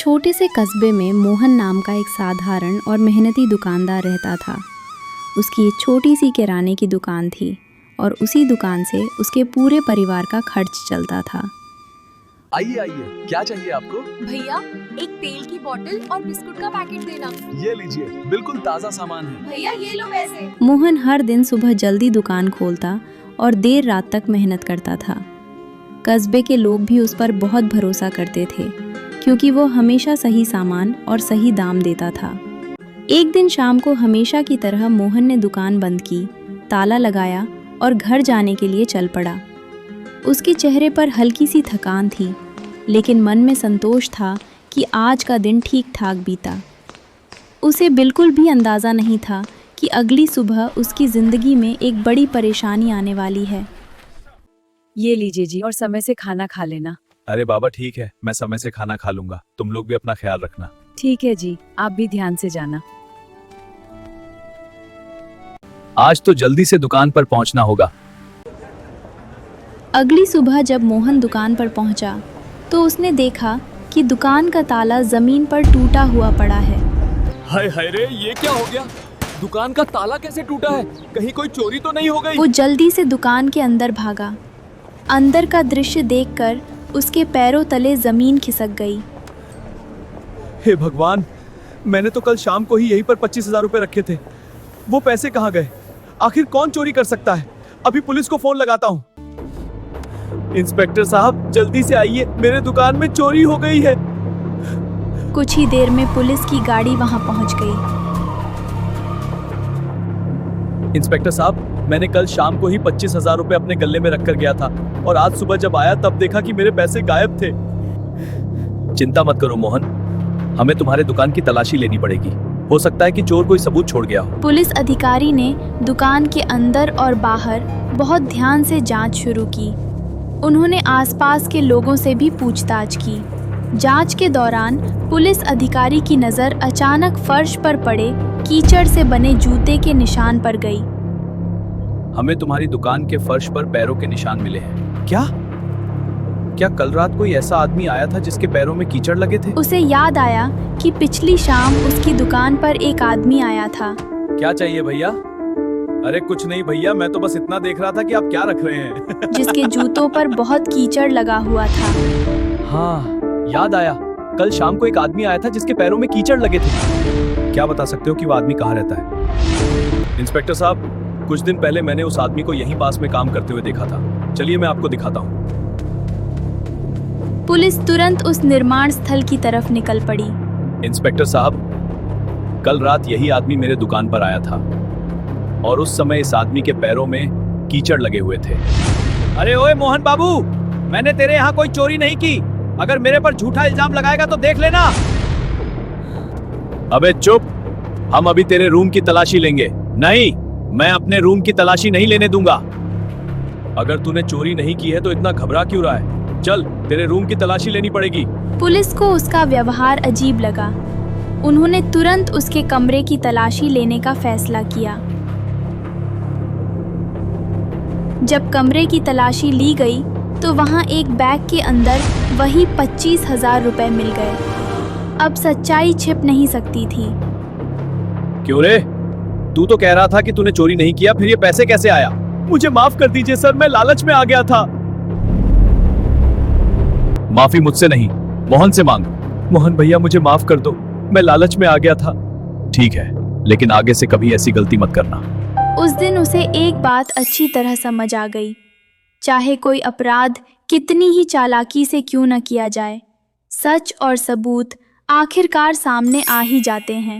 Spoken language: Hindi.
छोटे से कस्बे में मोहन नाम का एक साधारण और मेहनती दुकानदार रहता था। उसकी एक छोटी सी किराने की दुकान थी और उसी दुकान से उसके पूरे परिवार का खर्च चलता था। आइए आइए, क्या चाहिए आपको? भैया, एक तेल की बोतल और बिस्कुट का पैकेट देना। ये लीजिए, बिल्कुल ताज़ा सामान है। भैया ये लो पैसे। मोहन हर दिन सुबह जल्दी दुकान खोलता और देर रात तक मेहनत करता था। कस्बे के लोग भी उस पर बहुत भरोसा करते थे क्योंकि वो हमेशा सही सामान और सही दाम देता था। एक दिन शाम को हमेशा की तरह मोहन ने दुकान बंद की, ताला लगाया और घर जाने के लिए चल पड़ा। उसके चेहरे पर हल्की सी थकान थी, लेकिन मन में संतोष था कि आज का दिन ठीक ठाक बीता। उसे बिल्कुल भी अंदाज़ा नहीं था कि अगली सुबह उसकी ज़िंदगी में एक बड़ी परेशानी आने वाली है। ये लीजिए जी, और समय से खाना खा लेना। अरे बाबा ठीक है, मैं समय से खाना खा लूंगा। तुम लोग भी अपना ख्याल रखना। ठीक है जी, आप भी ध्यान से जाना। आज तो जल्दी से दुकान पर पहुंचना होगा। अगली सुबह जब मोहन दुकान पर पहुंचा तो उसने देखा कि दुकान का ताला ज़मीन पर टूटा हुआ पड़ा है। हाय हाय रे, ये क्या हो गया? दुकान का ताला कैसे टूटा है? कहीं कोई चोरी तो नहीं हो गई? वो जल्दी से दुकान के अंदर भागा। अंदर का दृश्य देखकर उसके पैरों तले ज़मीन खिसक गई। हे भगवान, मैंने तो कल शाम को ही यहीं पर 25,000 रुपए रखे थे। वो पैसे कहाँ गए? आखिर कौन चोरी कर सकता है? अभी पुलिस को फोन लगाता हूँ। इंस्पेक्टर साहब, जल्दी से आइए, मेरे दुकान में चोरी हो गई है। कुछ ही देर में पुलिस की गाड़ी वहां पहुंच गई। इंस्पेक्टर साहब, मैंने कल शाम को ही 25,000 रुपए अपने गले में रखकर गया था और आज सुबह जब आया तब देखा कि मेरे पैसे गायब थे। चिंता मत करो मोहन, हमें तुम्हारे दुकान की तलाशी लेनी पड़ेगी। हो सकता है कि चोर कोई सबूत छोड़ गया हो। पुलिस अधिकारी ने दुकान के अंदर और बाहर बहुत ध्यान से जांच शुरू की। उन्होंने आसपास के लोगों से भी पूछताछ की। जांच के दौरान पुलिस अधिकारी की नज़र अचानक फर्श पर पड़े कीचड़ से बने जूते के निशान पर गई। हमें तुम्हारी दुकान के फर्श पर पैरों के निशान मिले हैं। क्या कल रात कोई ऐसा आदमी आया था जिसके पैरों में कीचड़ लगे थे? उसे याद आया कि पिछली शाम उसकी दुकान पर एक आदमी आया था। क्या चाहिए भैया? अरे कुछ नहीं भैया, मैं तो बस इतना देख रहा था कि आप क्या रख रहे हैं। जिसके जूतों पर बहुत कीचड़ लगा हुआ था। हाँ, याद आया, कल शाम को एक आदमी आया था जिसके पैरों में कीचड़ लगे थे। क्या बता सकते हो कि वो आदमी कहाँ रहता है? इंस्पेक्टर साहब, कुछ दिन पहले मैंने उस आदमी को यहीं पास में काम करते हुए देखा था। चलिए मैं आपको दिखाता हूँ। पुलिस तुरंत उस निर्माण स्थल की तरफ निकल पड़ी। इंस्पेक्टर साहब, कल रात यही आदमी मेरे दुकान पर आया था और उस समय इस आदमी के पैरों में कीचड़ लगे हुए थे। अरे ओए मोहन बाबू, मैंने तेरे यहाँ कोई चोरी नहीं की। अगर मेरे पर झूठा इल्जाम लगाएगा तो देख लेना। अबे चुप, हम अभी तेरे रूम की तलाशी लेंगे। नहीं, मैं अपने रूम की तलाशी नहीं लेने दूंगा। अगर तूने चोरी नहीं की है तो इतना घबरा क्यों रहा है? चल, तेरे रूम की तलाशी लेनी पड़ेगी। पुलिस को उसका व्यवहार अजीब लगा। उन्होंने तुरंत उसके कमरे की तलाशी लेने का फैसला किया। जब कमरे की तलाशी ली गई तो वहां एक बैग के अंदर वही 25,000 रुपए मिल गए। अब सच्चाई छिप नहीं सकती थी। क्यों रे? तू तो कह रहा था कि तूने चोरी नहीं किया, फिर ये पैसे कैसे आया? मुझे माफ कर दीजिए सर, मैं लालच में आ गया था। माफी मुझसे नहीं, मोहन से मांग। मोहन भैया, मुझे माफ कर दो, मैं लालच में आ गया था। ठीक है, लेकिन आगे से कभी ऐसी गलती मत करना। उस दिन उसे एक बात अच्छी तरह समझ आ गई। चाहे कोई अपराध कितनी ही चालाकी से क्यों न किया जाए, सच और सबूत आखिरकार सामने आ ही जाते हैं।